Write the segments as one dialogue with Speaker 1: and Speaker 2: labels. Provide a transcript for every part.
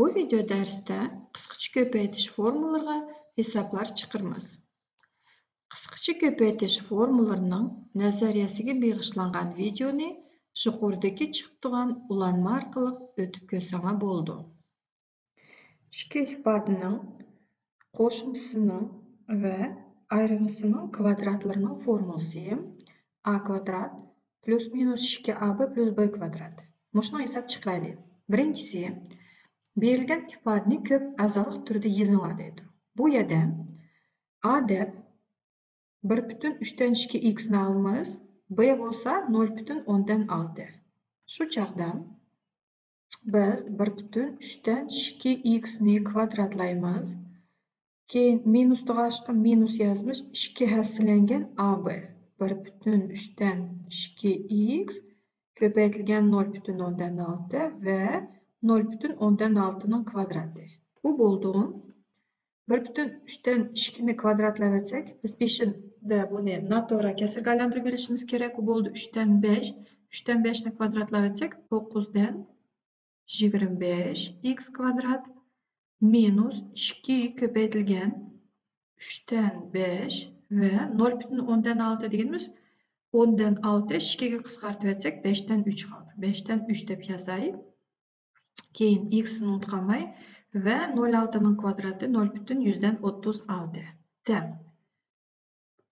Speaker 1: Bu video dərsdə qısqacha köpəytiş formullarına hesablar çıxırmız. Qısqacha köpəytiş formullarının nəzəriyyəsiga bağışlanğan videonu yuqoridagi chiqib turgan ulanma orqali o'tib ko'rsanglar bo'ldi. Ikki ifodaning qo'shimchasining va ayrig'isining kvadratlarının formulasi a kvadrat plus minus 2ab plus b kvadrat. Mushuni hisob chiqaraylik. Birinchisi, berilgan ifodani ko'p a'zoliq turda yozinglar deydi. Bu yerda a deb 1,3 2x ni olamiz, b bo'lsa 0,6. Shu chaqda biz 1,3 2x ni kvadratlaymiz. Keyin minus tug'ashqa minus yozmiz, 2 hassalangan ab 1,3 2x ko'paytirilgan 0,6 va 0,6'nın kvadrati. Bu bo'ldi. 1,3'ten 2'ni kvadratlayib etsak, biz ishida buni noto'g'ri kasrga aylantirib berishimiz kerak. Bu bo'ldi 3'ten 5. 3'ten 5'ni kvadratlayib etsak, 9'dan 25 x kvadrat minus 2 ko'paytirilgan 3'ten 5 va 0,6 deganimiz 10'dan 6 2'ga qisqartirib etsak 5'ten 3 qoldi. 5'ten 3 deb yozaylik. Keyin x'ni unutmay va 0,6'nın kvadrati 0,136. Tam.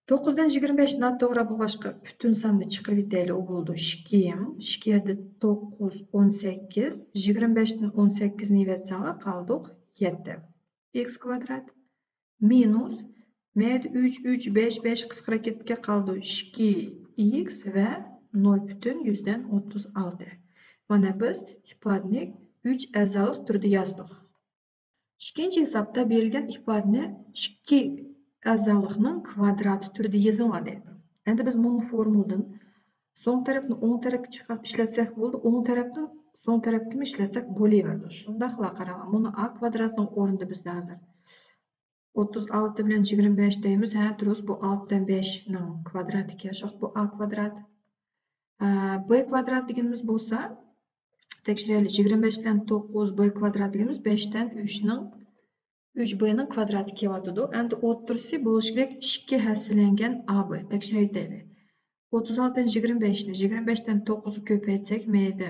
Speaker 1: 9'dan 25 noto'g'ri bo'lg'achqa butun sonni chiqarib yetaylik. U bo'ldi 2. 2 yerda 9 18. 25'dan 18 ni yetsanglar qoldik 7. X kvadrat minus 3 3 5 5 qisqaraketga qoldi 2x va 0,136. Mana biz ifodani 3 a'zoliq turda yozdik. Ikkinchi hisobda berilgan ifodani 2 a'zoliqning kvadrati turida yozinglar deydi. Endi biz bu formuldan so'ng tarafni o'ng tarafga chiqarib ishlatsak bo'ldi, o'ng tarafni so'ng tarafga ishlatsak bo'laveradi. Shundaqla qarang, buni a kvadratning o'rnida bizda hozir 36 bilan 25 deymiz. Ha, durust, bu 6 dan 5 ning kvadratiga shoq bu a kvadrat. B kvadrat deganimiz bo'lsa, tekshiraylik. 25 bilan 9 b kvadrat deganimiz 5 dan 3 ning 3b ning kvadrati kelyotidi. Endi o'ttirisi bo'lishi kerak 2 hassalangan ab. Tekshiraylik. 36 dan 25 ni 25 dan 9'u ko'paytsak, mayda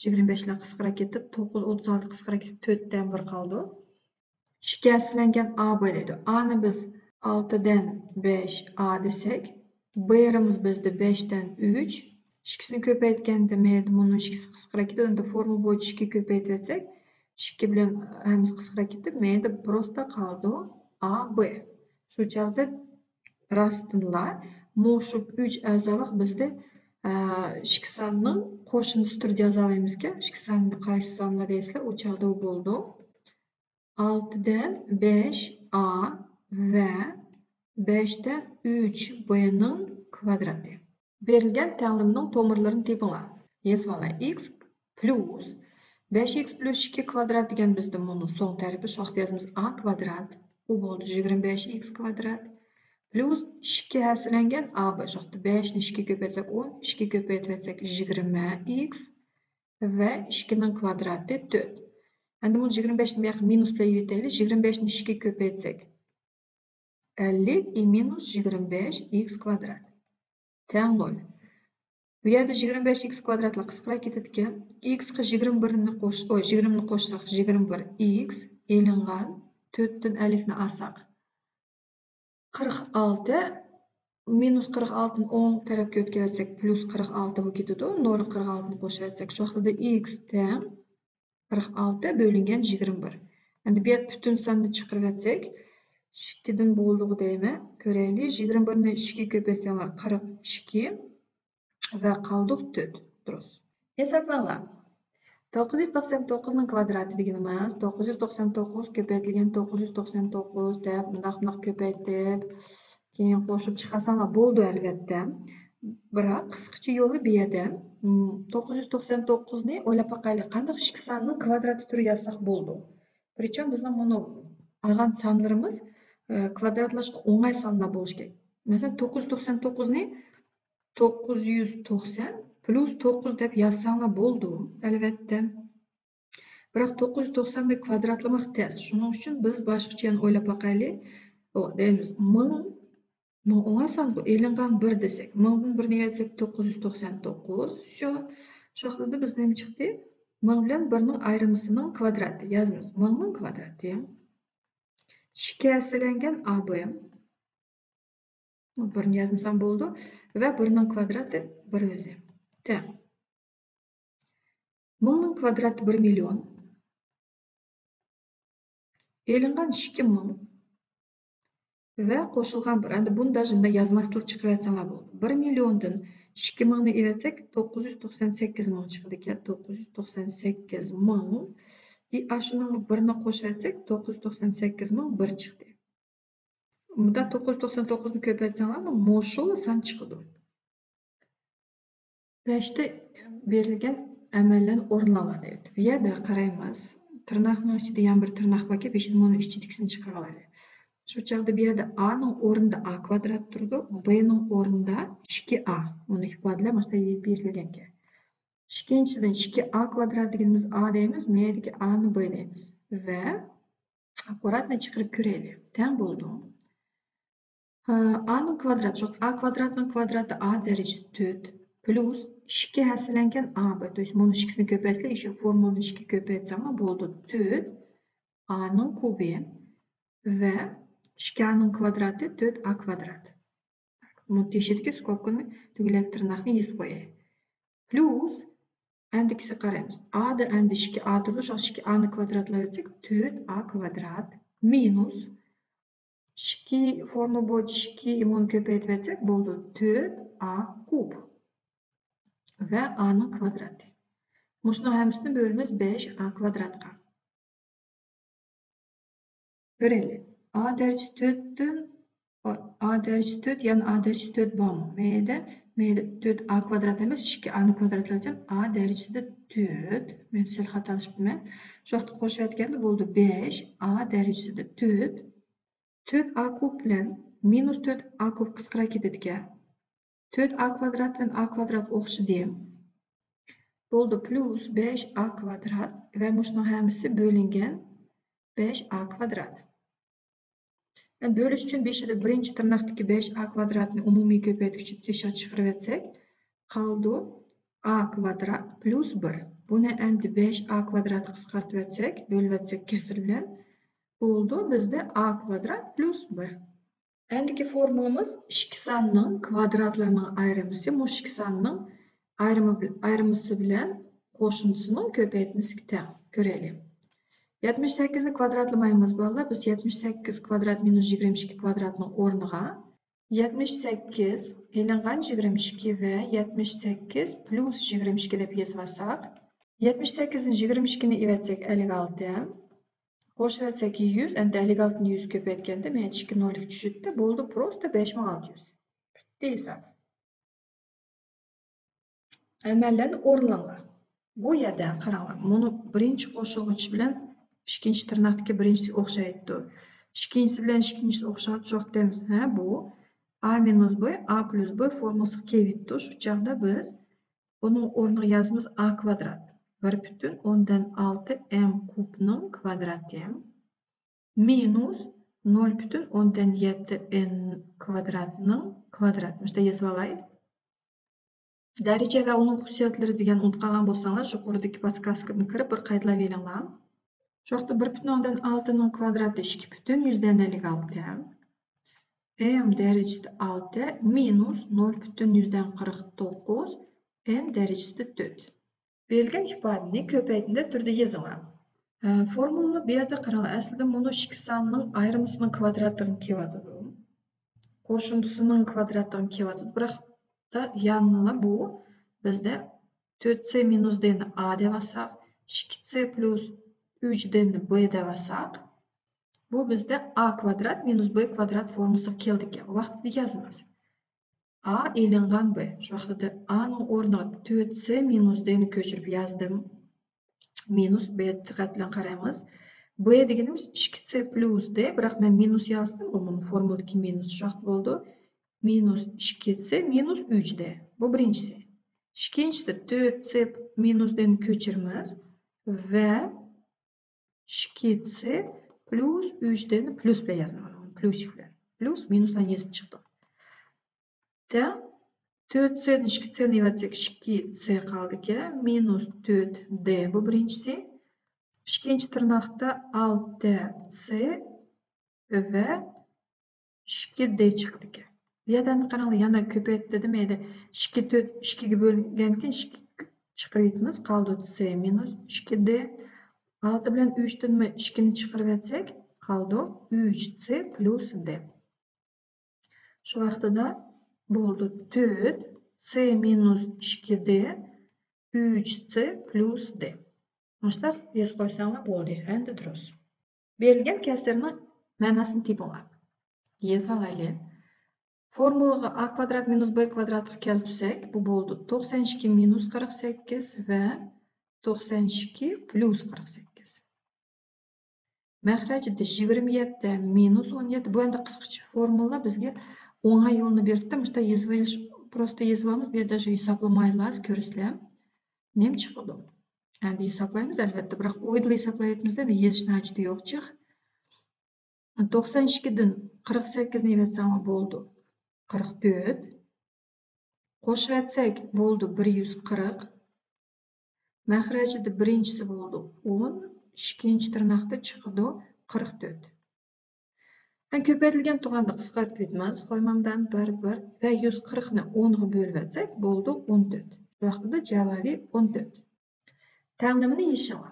Speaker 1: 25 bilan qisqarib ketib, 9 36 qisqarib ketib 4 dan 1 qoldi. 2 hassalangan ab deydi. A ni biz 6 dan 5 a desak, b'imiz bizda 5 dan 3. İkisini ko'paytganda mayda buni 2'si qisqarib ketadi. Endi formula bo'yicha 2 ko'paytib etsak, 2 bilan hamiz qisqarib ketib, mayda prosta qoldi ab. Shu chog'da rastlar shu 3 a'zoliq bizda ikki sonning qo'shimchasi turida yoza olamizki, ikki sonni qaysi sonlar deysizlar, u chog'da u bo'ldi 6 dan 5 a va 5 dan 3 b ning kvadrati. Berilgan ta'limning tomirlarini tepinglar. Yozinglar. X plus 5x plus 2 kvadrat degan bizda buni so'ng tarafi shoqda yozamiz a kvadrat. U bo'ldi 25x kvadrat plus 2 hassalangan ab. Shoqda 5 ni 2 ko'paytsak 10, 2 ko'paytib etsak 20x va 2 ning kvadrati 4. Endi buni 25 ni bu yoqqa minus bilan yetaylik. 25 ni 2 ko'paytsak 50 minus 25x kvadrat. Teng 0. Bu yerda 25x kvadratlar qisqarib ketadigan. X ga 21 ni 20 ni qo'shsak 21x elingan 4 dan 50 ni olsak 46 minus 46 ni o'ng tarafga o'tkazsak plus 46 bo'lib ketadi. 0,46 ni qo'shib etsak, shu vaqtda x teng 46 bo'lingan 21. Endi bu yerda butun sonni chiqarib etsak, 2 dan bo'ldi deyman. Ko'raylik. 21 ni 2 ko'paytsam 42 va qoldi 4. Durust. Hisoblanglar. 999 ning kvadrati deganimiz 999 ko'paytirilgan 999 deb bundoq ko'paytib, keyin qo'shib chiqarsanglar bo'ldi albatta. Biroq qisqacha yo'li bu yerda 999 ni o'ylab boqaylik, qanday ikki sonning kvadrati turida yozsak bo'ldi. Prичем bizning buni olgan sonlarimiz kvadratlashga o'ng'ay sonlar bo'lishi kerak. Masalan, 999 ni 990 plus 9 deb yozsanglar bo'ldi. Albatta. Biroq 990'ni kvadratlamak tez. Şunun üçün biz başqacha o'ylab baqaylik. O deymiz 1000 10 san bu elingan 1 desek. 1000'dan 1'ni etsek 999. Şu haqda biz nima chiqdi? 1000 bilan 1'ning ayrimisining kvadrati yazamiz. 1000'ning kvadrati. Shikastlangan AB 1'ni yazmasam bo'ldi va 1'ning kvadrati 1 o'zi. Teng. 1000'ning kvadrati 1 million. Elingan 2000 ve qo'shilgan 1. Endi buni даже bunda yozmaslik chiqaratsanglar bo'ldi. 1 milliondan 2000 ni evetsek 998 ming chiqdi ekan. 998 ming. Ashuni 1'ni qo'shib etsek 998 ming 1 chiqdi. Bunda 999 ni ko'paytsanglar mushu san chiqdi. 5'te berilgan amallarni o'rinlanadi. Bu yerda qaraymiz. Tirnoqning ichida ham bir tirnoq bor ekan, 5 ni ichidagini chiqarib olaylik. Şu çağda bir yerde A'nın o'rnida A kvadrat turdi, B'nin o'rnida 2A. Onu ifodalab mana bu berilgan ekan. Ikkinchisidan 2A kvadrat deganimiz A deymiz, mendagi A'ni B deymiz va akkuratni chiqarib ko'raylik. Teng bo'ldi. A'ning kvadrati, şu A kvadratning kvadrati A darajasi 4 plus 2 haslangan AB. То есть bunu 2'ni ko'paytsak, shu formulani 2 ko'paytsam bo'ldi 4 A'ning kubi va 2A'ning kvadrati 4A kvadrat. Bunu teshidagi skobkani tugilak tirnoqni yezib qo'yaylik. Plus endikisi qaraymiz. A'da endi 2A turdi, shu 2A'ni kvadratlab etsak 4A kvadrat minus 2 formula bo'yicha 2 bunu ko'paytib etsak bo'ldi 4A kub va A'ning kvadrati. Buning hammasini bo'lamiz 5A kvadratga. Ko'raylik. A derecesi 4'tün A derecesi 4 yani A derecesi 4 bormi? Meyda 4 A kvadrat emas, 2 A'ni kvadratlayacağım. A derecesi 4. Men sel xatalashibman. Shu vaqtda qo'shib aytganda bo'ldi 5 A derecesi 4. 4 A kub bilan minus 4 A kub qisqara ketadi ekan. 4 A kvadrat bilan A kvadrat o'xshaydi. Bo'ldi plus 5 A kvadrat va buning hammasi bo'lingan 5 A kvadrat. Yani bölüş için 5'de birinci tırnaqdaki 5A kvadratını umumiy ko'paytgichni teshib chiqarib etsak, qoldi A kvadrat plus 1. Buni endi 5A kvadrat qisqartib etsak, bo'lib etsak kasr bilan bo'ldi bizda A kvadrat plus 1. Endiki formulamız 2 sonning kvadratlarının ayrimisi, bu 2 sonning ayrimisi bilan qo'shimchasining ko'paytmasiga teng. Ko'raylik. 78'ni kvadratlamaymiz bolalar. Biz 78 kvadrat minus 22 kvadratning o'rniga 78 elingan 22 ve 78 plus 22 deb yozsak, 78 ni 22 ni evetsek 56, qo'shib etsak 100, endi 56 ni 100 ko'paytganda men 2 nollik tushdi, bo'ldi prosta 5600. Bitti hisob. Amallarni o'rinlanglar. Bu yerda qaranglar, buni birinchi qo'shuvchi bilan ikkinchi tirnoqdagi birinchisi o'xshaydi. Ikkinchisi bilan ikkinchisi o'xshaydi. Shu vaqtdamiz, ha bu A minus B, A plus B formulasi kelibdi. Shu chaqda biz buning o'rniga yozamiz A kvadrat 1,6 m kubning kvadrati minus 0,7 n kvadratning kvadrati. Mana bu yozib olaylik. Daraja va uning xususiyatlari degan unutgan bo'lsanglar, shu yuqoridagi podskazkani kirib bir qaydlab olinglar. Şu vaqtda 1,6'ning kvadrati 2,156 m derecesi 6 minus 0,149 n derecesi 4. Berilgan ifodani ko'paytindi turda yozinglar. Formulani bu yerda qaranglar. Aslida buni 2 sonning ayrimisining kvadratiga kelyapti. Qo'shimchasining kvadratiga kelyapti. Biroq yanına bu bizda 4c minus d ni A deb olsak, 2c plus 3d'ni B deb olsak, bu bizda A kvadrat minus B kvadrat formulasiga keldi ekan. Vaqtida yozamiz. A elingan B. Shu vaqtda A ning o'rniga 4c minus d ni ko'chirib yozdim. Minus B diqqat bilan qaraymiz. B deganimiz 2c plus d, biroq men minus yozdim, bu formuladagi minus. Shu vaqt bo'ldi. Minus 2c minus 3d. Bu birinchisi. İkincisi 4c minus d'ni ko'chiramiz va 2c plus 3'den plus bilen yazmadım. Plusik bilen. Plus minusdan yazıp çıktı. Da 4c'den 2c'ni evatsek 2c kaldı ki minus 4d bu birincisi. İkinci tırnakta 6c ve 2d çıktı ki. Bir yerden qaranglar yana köpeytdi demeydi. 2 4 2'ga bölüngenken 2 chiqarayapmiz. Qoldi c minus 2d. 6 bilan 3'dan 2ni chiqarib etsak, qoldi 3c plus d. Şu vaqtida bo'ldi 4 c minus 2d 3c plus d. Do'stlar, yozib qo'ysanglar bo'ldi. Endi durust. Berilgan kasrni ma'nosini topinglar. Yozib formulaga a kvadrat minus b kvadratga keltirsak, bu bo'ldi 92 minus 48 va 92 plus 48. Məxrəcdə 27 minus 17. Bu endi qısqacha formula bizga o'ng'ay yo'lni berdi. Mishda yozib просто yozamiz. Bu yerda hisoblamaymiz, ko'rasizlar. Nem chiqdi? Endi hisoblaymiz albatta, biroq o'yda hisoblayapmizda, yozishni hojati yo'q chiq. 92 dan 48 ni evatsam bo'ldi 44. Qo'shib etsak bo'ldi 140. Məxrəcdə birinchisi bo'ldi 10, ikkinchi tirnoqda chiqdi 44. Ko'paytirilgan tug'anni qisqartirib etamiz. Qo'ymamdan 1 va 140 ni 10 ga bo'lib etsak bo'ldi 14. Bu vaqtda javobi 14. Taqdimini yeching.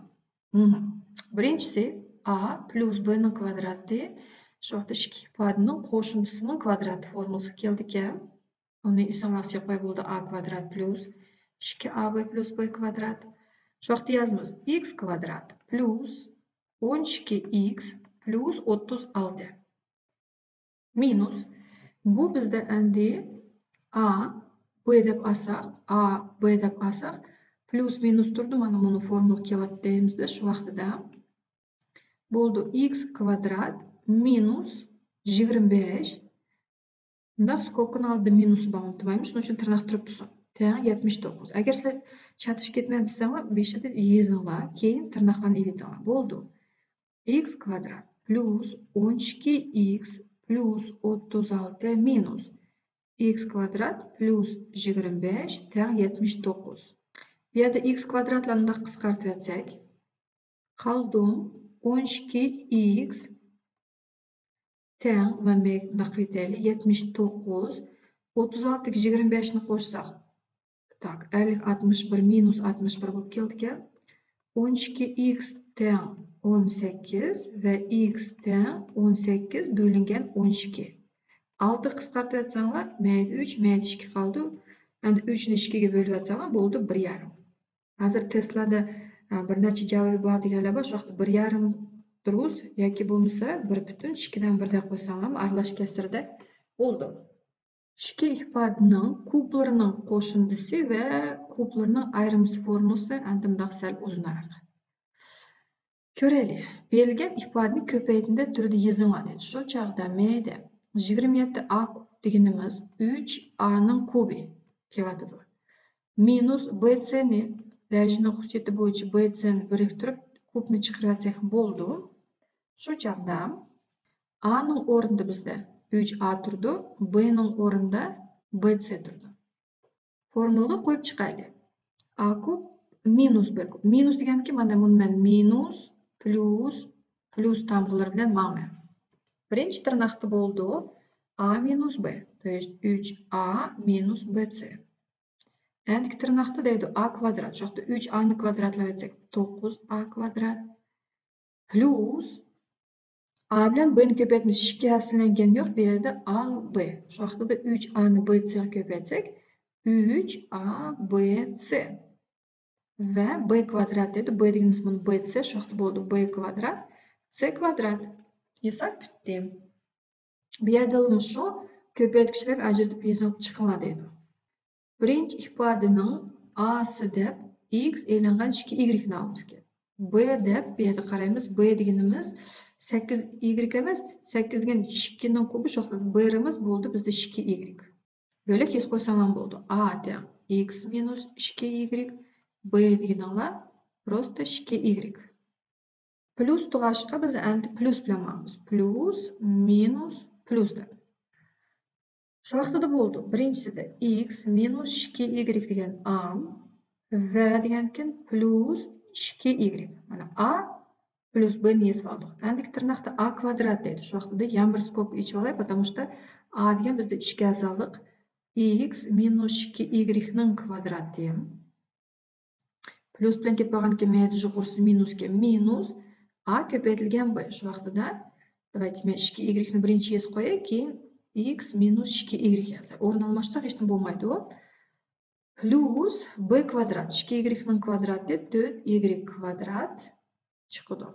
Speaker 1: Birinchisi a plus b ning kvadrati. Shu vaqtda ikki ifodaning qo'shindisining kvadrati formulasi keldi ekan. Uni isomasiga qo'yib bo'ldi a kvadrat plus 2ab plus b kvadrat. Shu vaqtda yozamiz x kvadrat plus 12x plus 36 minus bu bizda endi a b deb alsaq plus minus turdi, mana buni formula kelyapti deymizda. Shu vaqtida bo'ldi x kvadrat minus 25. Bunda skobkani oldida minus bor unutmaymiz. Shuning uchun tirnoq turib tursin. Teng 79. Agar sizlar chatish ketmaydi desanglar 5 deb yozinglar, keyin tirnoqlarni evitinglar. Bo'ldi. X kvadrat plus 12x plus 36 minus x kvadrat plus 25 teng 79. Bu yerda x kvadratlarni qisqartib etsak, qoldi 12x teng, mana bunday qilib 79. 36 ga 25 ni qo'shsak, tak, 50 61 minus 61 bo'lib keldi ekan. 12x teng 18 va x teng 18 bo'lingan 12. 6 qisqartib etsanglar, mayli 3, mayli 2 qoldi. Endi 3 ni 2 ga bo'lib etsanglar bo'ldi 1,5. Hozir testlarda bir necha javob bor deganlar bor. Shu vaqtda 1,5 durust yoki bo'lmasa 1,2 dan 1 deb qo'ysanglar aralash kasrda bo'ldi. Ikki ifodaning kublarining qo'shindisi va kublarining ayrimsi formulasi endi bundoq sal uzunroq. Ko'raylik. Berilgan ifodani ko'paytirma turida yozinglar dedi. Shu chog'da mayda 27a kub deganimiz 3a ning kubi kelyapti. Minus bc ni darajani xususiyati bo'yicha bc ni biriktirib kubni chiqarib olsak bo'ldi. Shu chog'da a ning o'rnida bizda 3a turdi, b ning o'rnida bc turdi. Formulaga qo'yib chiqaylik. A kub minus b kub. Minus deganki mana buni men minus plus tamg'alar bilan ma'lum. Birinchi tirnoqda bo'ldi a minus b, to есть 3a minus bc. Endi tirnoqda deydi a kvadrat. Shu yerda 3a ni kvadratlab etsak 9a kvadrat plus a bilan b ni ko'paytmiz. 2 asllangani yo'q, bu yerda a b. Shu vaqtida 3a ni bc ga ko'paytsak 3abc va b kvadrat dedi. B deganimiz buni bc, shu vaqtda bo'ldi b kvadrat c kvadrat. Hisob bitdi. Bu yerda shu ko'paytgichlarga ajratib yozib chiqinglar deydi. Birinchi ifodaning a'si deb x e'langan 2y ni olamiz kerak. B deb bu yerda qaraymiz. B deganimiz 8y emas, 8 degan 2 ning kubi, shu vaqtda b'imiz bo'ldi bizda 2y. Bo'lak yozib qo'ysam ham bo'ldi. A teng x minus 2y, b deganlar просто 2y. Plus tug'ashqa biz endi plus bilan ma'nimiz. Plus, minus, plus deb. Shu vaqtida bo'ldi. Birinchisida x minus 2y degan a va degan ekan plus 2y. Mana a plus b ni yozib oldik. Endi tirnoqda a kvadrat deydi. Shu vaqtida yana bir skobka ichib olay, потому что a degan bizda ichki a'zoliq x minus 2y ning kvadrati. Plus bilan ketib qolgan ekan, men yuqorisi minusga minus a ko'paytirilgan b. Shu vaqtida давайте men 2y ni birinchi yozib qo'yay, keyin x minus 2y yozay. O'rin almashtirsak hech nima bo'lmaydi u. Plus b kvadrat. 2y ning kvadrati 4y kvadrat chiqadi.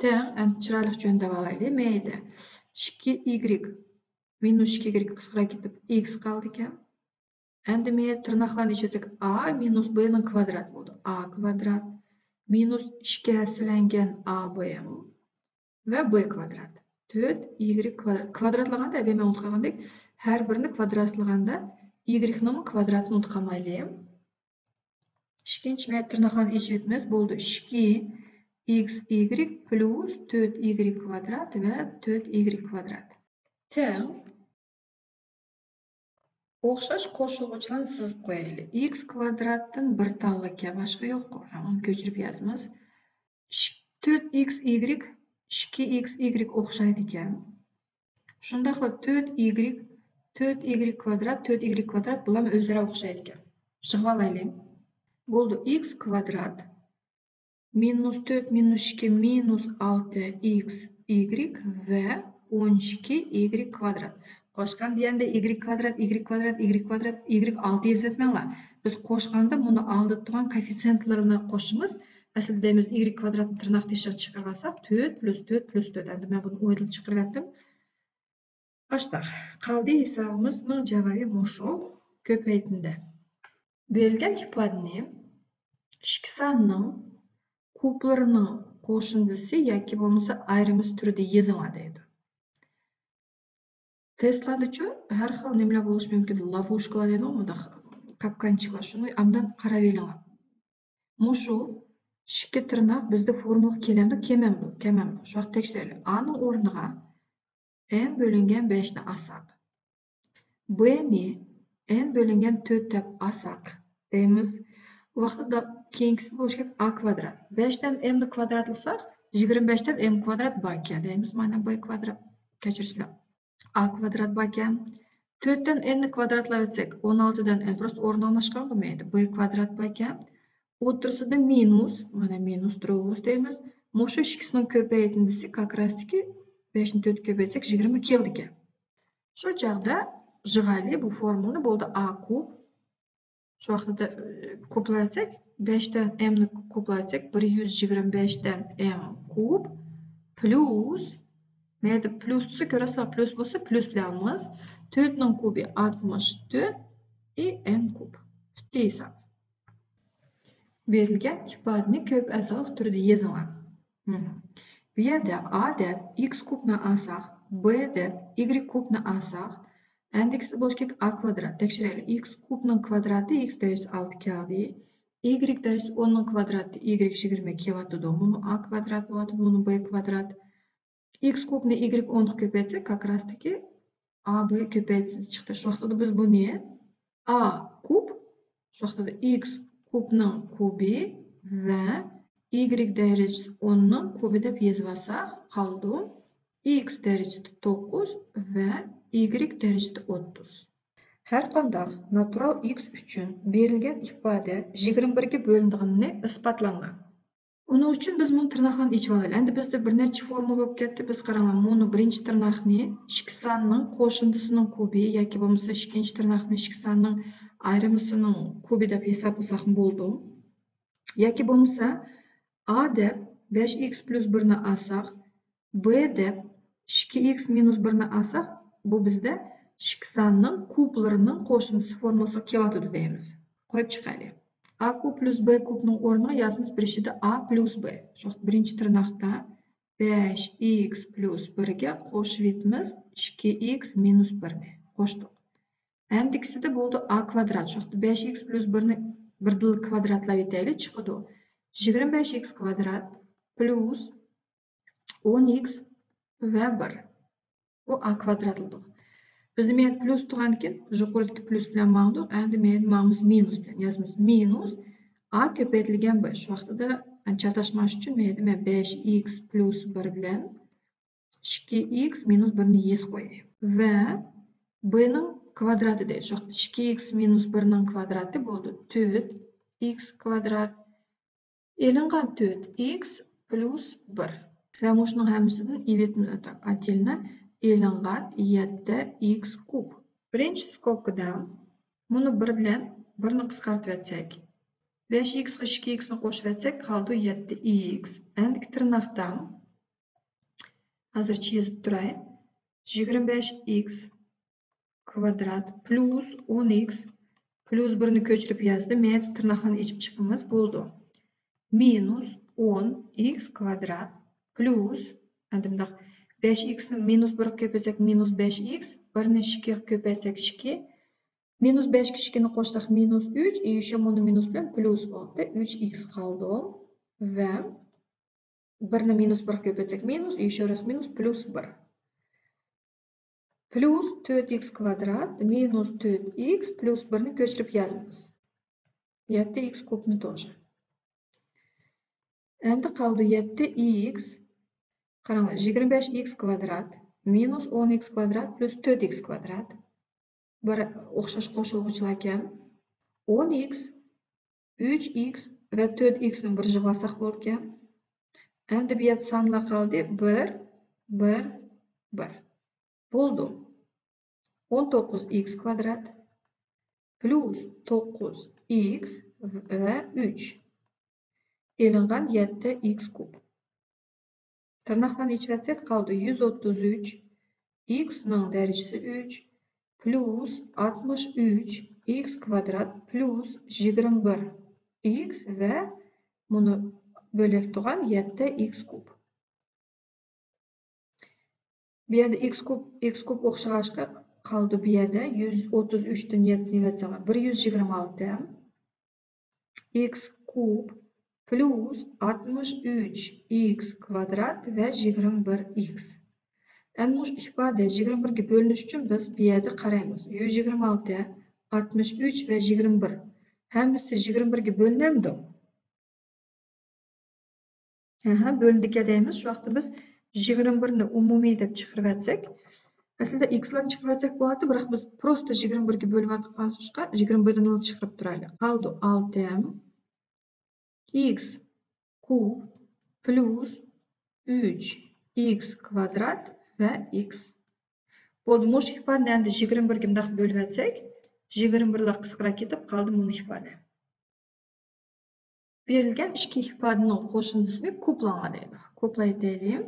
Speaker 1: Teng, endi chiroyli jo'ndab olaylik. Mayli. 2y minus 2y qisqarib ketib x qoldi ekan. Endi men tirnoqlarni ichirsak a minus b ning kvadrat bo'ldi. A kvadrat minus 2 asilangan ab va b kvadrat. 4y kvadrat. Kvadratlaganda, men unutib qolgandek, har birini kvadratlaganda y ning kvadratini unutib qolmaylik. Ikkinchi men tirnoqlarni ichib etamiz. Bo'ldi 2xy plus 4y kvadrat va 4y kvadrat. Teng o'xshash qo'shuvchilarni sizib qo'yaylik. X kvadratdan bir tallaka, boshqa yo'q-ku. Uni ko'chirib yozamiz. 4xy 2xy o'xshaydi ekan. Shunda qilib 4y kvadrat 4y kvadrat bular o'zaro o'xshaydi ekan. Yig'ib olaylik. Bo'ldi x kvadrat minus 4 minus 2 minus 6xy va 12y kvadrat. Qo'shgan deganda y kvadrat, y kvadrat, y kvadrat, y 6 yozib etmanglar. Biz qo'shganda buni oldida turgan koeffitsiyentlarini qo'shimiz. Aslida deymiz y kvadratni tirnoq teshig'i chiqarib olsak 4 plus 4 plus 4. Endi men buni o'ylab chiqaryaptim. Boshqa. Qoldi hisobimizning javobi mushu ko'paytindi. Berilgan ifodani ichki sonning kublarining qo'shindisi yoki bo'lmasa ayrimisi turida yoziladi deydi. Testlar uchun har xil nimalar bo'lishi mumkin. Lavoshkalar deydi, qapqanchiqlar. Shuni amdan qarab oling. Mushu ikki tirnoq bizda formula kelamdi, kelmamdi. Shu vaqt tekshiraylik. A ning o'rniga n bo'lingan 5 ni olsak, b ni n bo'lingan 4 deb olsak deymiz. Bu vaqtda keyingisi bo'lishga a kvadrat. 5 dan m ni kvadratlasak 25 dan m kvadrat bor ekan deymiz. Mana b kvadrat kechirsizlar. A kvadrat bor ekan. 4 dan n ni kvadratlab etsak 16 dan n prosta o'rin almashgan bo'lmaydi. B kvadrat bor ekan. O'rtasida minus, mana minus turibmiz deymiz. Mushu ikkisining ko'paytindisi как раз таки 5 ni 4 ga ko'paytsak 20 keldi ekan. Shu chog'da yig'aylik bu formulani bo'ldi a kub. Shu vaqtda kublayotsak 5 dan m ni kublayotsak 125 dan m kub plus mayda plusni ko'rasan, plus bo'lsa plus bilanmiz. 4 ning kubi 64 и n kub. Bitta hisob. Berilgan ifodani ko'p a'zoliq turida yozinglar. Bu yerda a deb x kubni olsak, b deb y kubni olsak, endiksida bo'lishga a kvadrat. Tekshiraylik. X kubning kvadrati x darajasi 6 keldi. Y darajasi 10 ning kvadrati y 20 kelyapti. Buni a kvadrat bo'ladi, buni b kvadrat. X kubni y 10 ga ko'paytsak, как раз таки a b ko'paytdi chiqdi. Shu vaqtda biz buni a kub, shu vaqtda x kubning kubi va y darajasi 10 ning kubi deb yozib olsak, qoldi x darajasi 9 va y darajasi 30. Har qanday natural x uchun berilgan ifoda 21 ga bo'linganini isbotlangan. Uning uchun biz buni tirnoqlarni ichib olaylik. Endi bizda bir necha formula bo'lib ketdi. Biz qaranglar, buni birinchi tirnoqni ichki sonning qo'shindisining kubi yoki bo'lmasa ikkinchi tirnoqni ichki sonning ayrimisining kubi deb hisoblasak bo'ldi. Yoki bo'lmasa a deb 5x plus 1 ni olsak, b deb 2x minus 1 ni olsak, bu bizda ichki sonning kublarining qo'shindisi formulasiga kelyapti deymiz. Qo'yib chiqaylik. A kub plus b kubning o'rniga yozamiz birishida a plus b. Shu birinchi tirnoqda 5x plus 1 ga qo'shib etamiz 2x minus 1 ni qo'shdik. Endiksida bo'ldi a kvadrat. Shu 5x plus 1 ni bir dil kvadratlab etaylik, chiqadi. 25x kvadrat plus 10x ve 1. Bu a kvadratlıdır. Bizde men plus tuğan eken, yuqoridagi plus bilan mağduq. Endi men mağımız minus bilan yazamiz. Minus a köpeytilgan 1. Şu vaqtida çataşmaş üçün men 5x plus 1 bilan 2x minus 1'ni yez qo'yay. Ve b'ning kvadrati deydi. Şu vaqtda 2x minus 1'ning kvadrati bo'ldi 4x kvadrat. Elingan 4x plus 1. Ve muşunun hamısının ivetimiz atak. Отдельно elingan 7x kub. Birinci skobkada bunu 1 bilan 1'ni qisqartib etsak, 5x ga 2x'ni qo'shib etsak, qoldi 7x. Endi tirnoqdan hozircha yozib turay. 25x kvadrat plus 10x plus 1'ni ko'chirib yozdi. Men tirnoqlarni ichib chiqimiz bo'ldi. Minus 10x kvadrat plus, endi bundaq 5x'ni minus 1 köpetsek minus 5x, 1'ni 2 köpetsek 2, minus 5 2'ni qo'shsak minus 3, еще buni minus bilan plus bo'ldi, 3x qoldi ve 1'ni minus 1 köpetsek minus, еще раз minus plus 1. Plus 4x kvadrat minus 4x plus 1'ni ko'chirib yozamiz. 7x kubni тоже. Endi qoldi 7x. Qaranglar, 25x kvadrat minus 10x kvadrat plus 4x kvadrat. Bir o'xshash qo'shiluvchilar ekan. 10x, 3x ve 4x'ni birga olsak bo'lgan. Endi bu yerda sonlar qoldi 1 1 1. Bo'ldi. 19x kvadrat plus 9x ve 3. Elingan 7x kub. Tırnaqlarni ichib etsak qoldi 133 x'ning darajasi 3 plus 63 x kvadrat plus 21 x ve bunu bölek turgan 7x kub. Bu yerda x kub o'xshashga qoldi bu yerda 133 dan 7 ni 126 x kub plus 63x kvadrat ve 21x. Endi mush ifade 21 ga bölünüş üçün biz bu yerda qaraymiz. 126, 63 ve 21. Hammasi 21 ga bölünamdi. Bölündikka deymiz. Şu vaqtda biz 21 ni umumiy deb chiqarib etsak, aslida x larni chiqarib etsak bo'ladi, biroq biz prosta 21 ga bölüp atqancha 21 ni chiqarib turaylik. Qoldi 6 x kub plus 3x kvadrat ve x. Bo'ldi, mush ifadani endi 21 ga mundaq bölüp etsak, 21 lar qisqarib ketib qoldi bu ifade. Berilgan ikki ifadening qo'shindisini ko'planma deydi. Ko'playtaylik.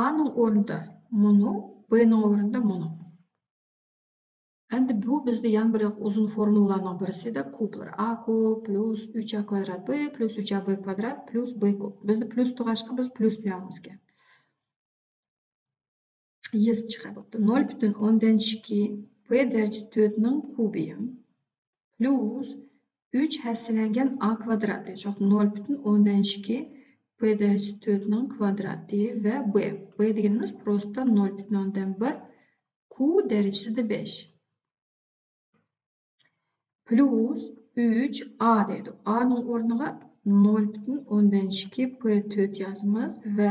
Speaker 1: A ning o'rnida bunu, B ning o'rnida bunu. Endi bu bizda yana bir uzun formulalarning birisida kublar. A kub plus 3a kvadrat b plus 3ab kvadrat plus b kub. Bizda plus tug'ashqa biz plus bilamizga. Yezib chiqyapti. 0,10 b darajasi 4 ning kubi plus 3 hassalangan a kvadrat. Şu 0,10 b darajasi 4 ning kvadrati ve b. B deganimiz prosta 0,1 q darajasida 5. Plus 3a deydi. A'ning o'rniga 0,12 p4 yazamiz ve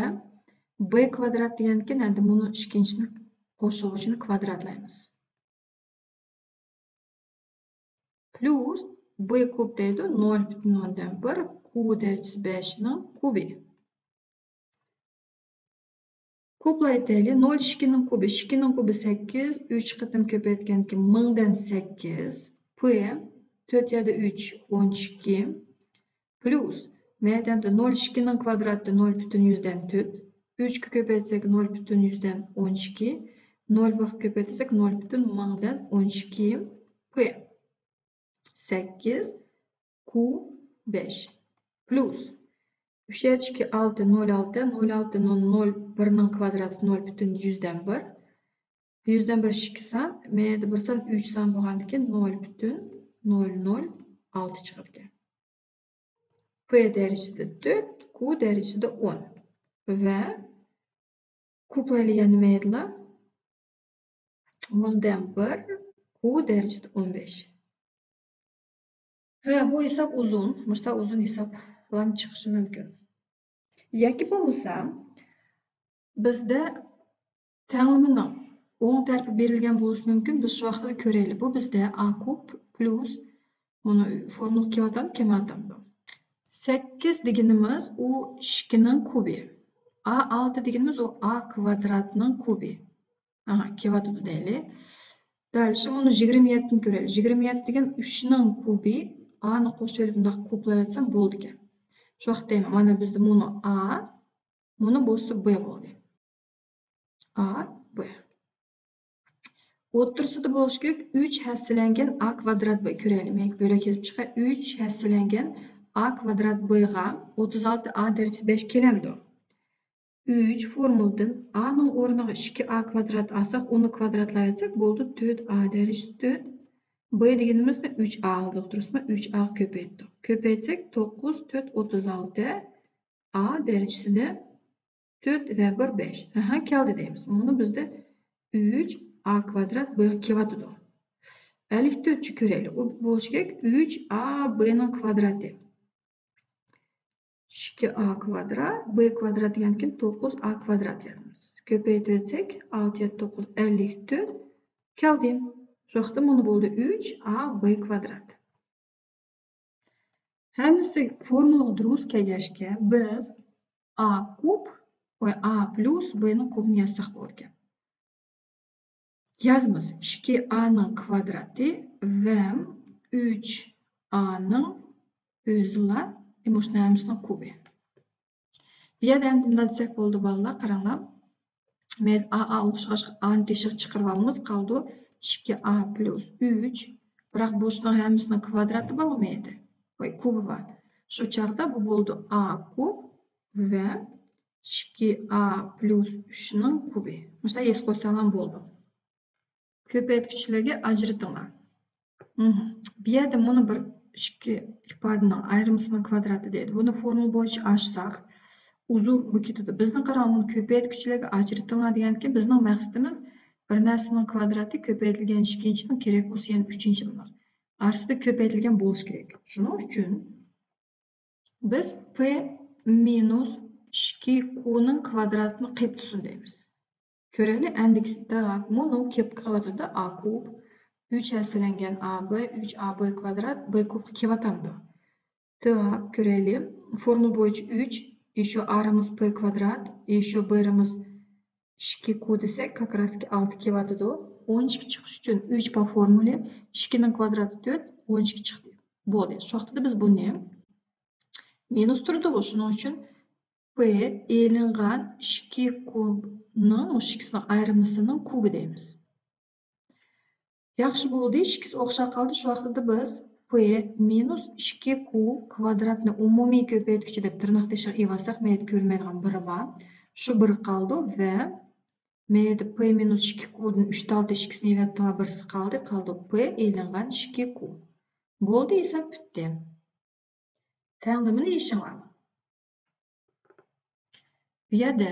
Speaker 1: b kvadrat degan ekan, endi buni ikkinchisini qo'shuvchini kvadratlaymiz. Plus b kub deydi 0,1 q darajasi 5 ning kubi. Ko'playtaylik. 0,2 ning kubi, 2 ning kubi 8, 3 qatim ko'paytgan ekan 1000dan 8 p 4 ya da 3 12 plus meydan 0,2 ning kvadrati 0,100'dan 4 3 köpetsek 0,100'dan 12 0,1 köpetsek 0,1000'dan 12 p 8 q 5 plus 3 6 0,6 0,6 0 1'ning kvadrati 0,100'dan 1 100'dan 1 2 san, meyda 1 san 3 san bo'lgan ekan 0,006 chiqib ekan. P derecesinde 4, Q derecesinde 10. ve kuplayli nima edilar? 10'dan 1 q derecede 15. Bu hesap uzun. Mesela uzun hesaplam çıkışı mümkün. Yoki bo'lmasa bizda tanlimning o'ng tarafi berilgan bo'lishi mumkin. Biz shu vaqtda ko'raylik. Bu bizda a kub plus buni formula kelyaptimi? 8 deganimiz u 2 ning kubi. A6 deganimiz u a kvadratning kubi. Kelyapti deylik. Дальше uni 27 ni ko'raylik. 27 degan 3 ning kubi. A ni qo'shib bundoq kublayetsam bo'ldi ekan. Shu vaqtda deyman, mana bizda buni a, buni bo'lsa b bo'ldi. A, b. O'rtasida bo'lishi kerak 3 hassalangan a kvadrat b. Ko'raylik, men bo'lak yozib chiqay. 3 hassalangan a kvadrat b ga 36 a derecesi 5 kelamdi. 3 formuldan a ning o'rniga 2a kvadrat alsak, uni kvadratlayatsak bo'ldi 4a derecesi 4. B deganimiz 3a aldık, durustmi? 3a ko'paytdik. Ko'paytsak 9 4 36 a derecesida 4 ve 1 5. Keldi deymiz. Bunu bizde 3 a kvadrat b kelyapti. 54 ko'raylik. U bo'lishi kerak 3a b'ning kvadrati. 2a kvadrat b kvadrat degandan 9a kvadrat yozamiz. Ko'paytirsak 6 9 54 keldi. Shu vaqtda mana bo'ldi 3a b kvadrat. Hammasi formula durust kelgachga biz a kub va a plus b'ning kubini yozsak bo'lar ekan. Yazamiz 2a ning kvadrati va 3a ning o'zila hammasining kubi. Bu yerda endi nima desak bo'ldi bolalar, qaranglar. Men a o'xshash a ni teshib chiqarib olamiz, qoldi 2a plus 3. Biroq bu shunday hammasining kvadrati bo'lmaydi. Voy, kubi bor. Shu chog'da bu bo'ldi a kub va 2a plus 3 ning kubi. Mana yozib qo'ysam ham bo'ldi. Ko'paytgichlarga ajratinglar. Bu yerda buni bir ikki ifodaning ayrimisining kvadrati deydi. Buni formula bo'yicha ochsak, uzun bu ketadi. Bizning qarorimiz ko'paytgichlarga ajratinglar deganki, bizning maqsadimiz bir narsaning kvadrati ko'paytirilgan ikkinchining kerak bo'lsa, ya'ni 3-ning aslida ko'paytirilgan bo'lishi kerak. Shuning uchun biz p minus 2q ning kvadratini qilib tushun deymiz. Ko'raylik, endiksda buni kelib qilyapti a kub 3 hassalangan ab 3ab kvadrat b kub kelyapti. Так, ko'raylik. Formula bo'yicha 3, еще a'rimiz p kvadrat, еще b'imiz 2q desak, как раз 6 kelyapti. 12 chiqish uchun 3 po formula 2 ning kvadrati 4, 12 chiqdi. Bo'ldi. Shu vaqtda biz buni minus turdi, shuning uchun p elingan 2q ning o'shikisining ayrimisining kubi deymiz. Yaxshi bo'ldi, ikkisi o'xshab qoldi. Shu vaqtda biz p minus 2q kvadratni umumiy ko'paytgichi deb tirnoq teshib evasak, men ko'rmaydigan biri bor. Shu bir qoldi va men p minus 2q dan 3 olti ikkisini evatdim, birisi qoldi. P elingan 2q. Bo'ldi, hisob bitdi. Tanglimini ishinglar. Bu yerda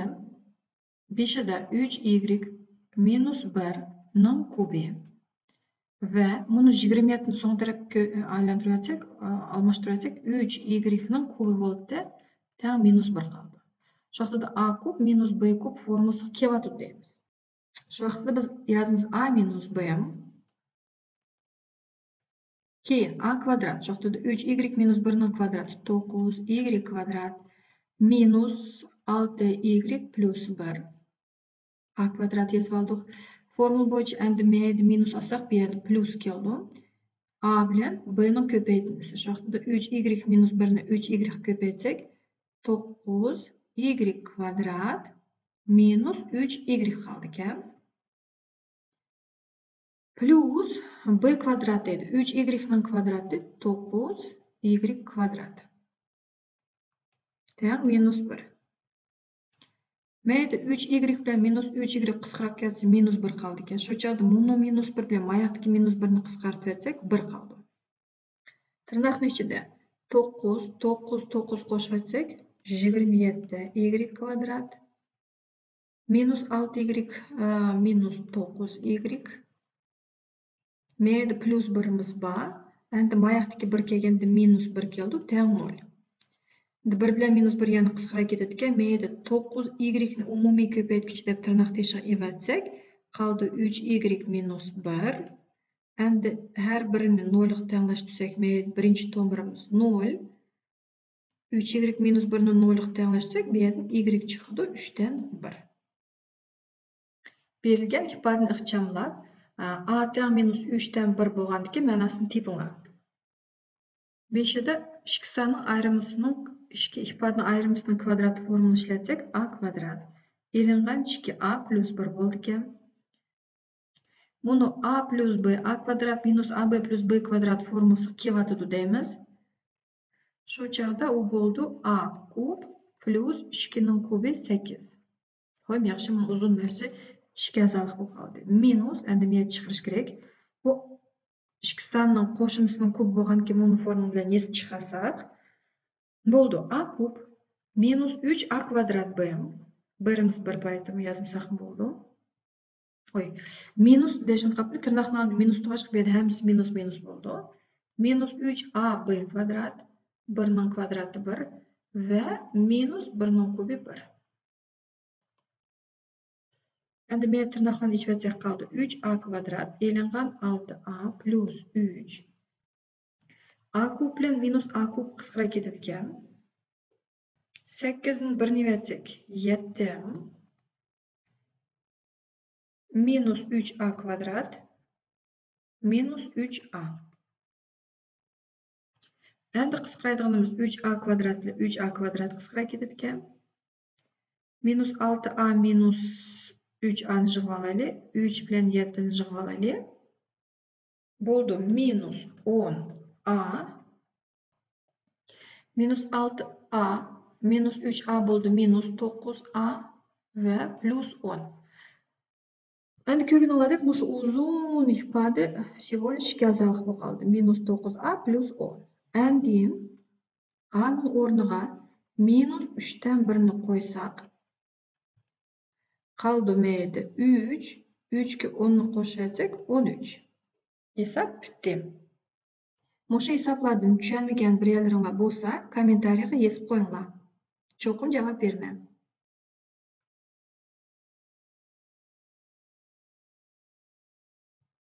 Speaker 1: 5da 3y minus 1 ning kubi ve bunu 27'nin son tarafı aylandıracak, almıştıracak 3y'nin kubi bo'ldi, tam minus 1 kaldı. Şu vaqtda a kub minus b kub formulası kelyapti deymiz. Şu vaqtda biz yazamiz a minus b keyin a kvadrat. Şu vaqtda 3y minus 1 ning kvadrati 9y kvadrat minus 6y plus 1 a kvadrat yazib oldik. Formula bo'yicha endi minus olsak, bu yerda plus keldi. A bilan b ning ko'paytirmasi. Shu vaqtda 3y minus 1 ni 3y ko'paytsak, 9y kvadrat minus 3y qoldi ekan. Plus b kvadrat deydi. 3y ning kvadrati 9y kvadrat. Teng minus 1. Mayda 3y bilan minus 3y qisqarib ketsa minus 1 qoldi ekan. Shu chog'da buni minus 1 bilan mayaqdagi minus 1 ni qisqartib etsak 1 qoldi. Tirnoqning ichida 9 9 9 qo'shib etsak 27 y kvadrat minus 6y minus 9y meyda plus 1'imiz bor. Endi bayaqtiki 1 kelganda minus 1 keldi, teng 0. Endi 1 bilan minus 1 yana qisqara ketadigan. Meyda 9y ni umumiy ko'paytgich deb tirnoq teshig'i evatsak, qoldi 3y minus 1. Endi har birini 0 ga tenglash tutsak, meyda birinchi tomirimiz 0. 3y minus 1 ni 0 ga tenglash tutsak, bu yerdan y chiqdi 3 dan 1. Berilgan ifodani ixchamlab, a teng minus 3 dan 1 bo'lgandiki, ma'nosini topinglar. 5-da ishki sonning ayrimisinin ishki ifodaning ayrimisinin kvadrat formulini ishlatsak, a kvadrat elingan ishki a plus 1 bo'ldi ekan. Buni a plus b a kvadrat minus ab plus b kvadrat formulasi kelyotidi deymiz. Shu chog'da u bo'ldi a kub plus 2 ning kubi 8. Xo'p, yaxshi, mana uzun narsa ishki a'zolik bo'lib qoldi. Minus, endi men chiqarish kerak. Bu ishki sonning qo'shimchasining kub bo'lganki, buni formula bilan yezib chiqarsak, bo'ldi a kub minus 3 a kvadrat b. Birimiz bir paytimi yozmasak bo'ldi. Oy, minus deshim qapni tirnoqlarni minus to'g'ri qilib hammasi minus minus bo'ldi. Minus 3a b kvadrat 1 ning kvadrati 1 va minus 1 ning kubi 1. Endi men tirnoqlarni ichib o'tsak qoldi 3a kvadrat elingan 6a plus 3. A kub bilan minus a kub qisqara ketadigan. 8 ni 1 ni o'tsak 7 minus 3a kvadrat minus 3a. Endi qisqaraydiganimiz 3a kvadrat bilan 3a kvadrat qisqara ketadigan. Minus 6a minus 3a ni yig'ib olaylik. 3 bilan 7 ni yig'ib olaylik. Bo'ldi minus 10a minus 6a minus 3a bo'ldi minus 9a va plus 10. Endi ko'rgan oladik, bu uzun ifoda всего лишь ishki a'zolik bo'lib qoldi. Minus 9a plus 10. Endi a ning o'rniga minus 3 dan 1 ni qo'ysak, qoldi meyda 3. 3 ga 10 ni qo'shib etsak 13. Hisob bitdi. Mushu hisoblardan tushunmagan bir yerlaringlar bo'lsa, kommentariyga yozib qo'yinglar. Cho'qim javob beraman.